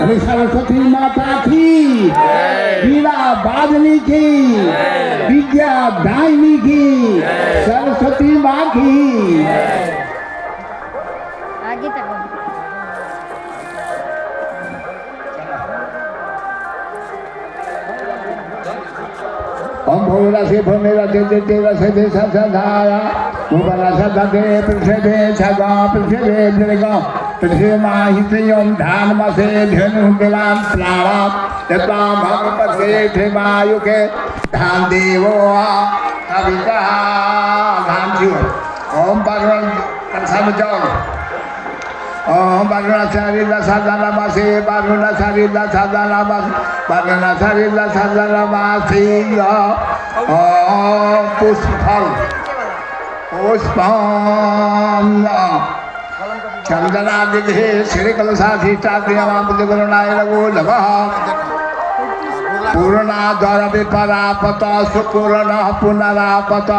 अरे सरस्वती माता की, वीणा वादनी की, विद्या दायिनी की, सरस्वती माँ की। आगे तक ओम भोला से भोमेरा दे दे तेरा से दे सदाया भोला सदा दे प्रसे दे सदा प्रसे दे जगा प्रसे माहितयम धान मसे धनु गलाम प्राणा यता भगवत से थे वायु के धान देवो कविता धान जीव ओम भगवान कंसा बचाओ ओम भगवान शरीर सदाना मासे भगवान शरीर सदाना मास भगवान शरीर सदाना मासे ओम पुष्पम पुष्पम चंदना दिघे श्री कलशाधीष्टा दियमाबुद्धगुरुणाय नमो नमः पूर्णा द्वार विपरापत सुपूर्ण पुनरापत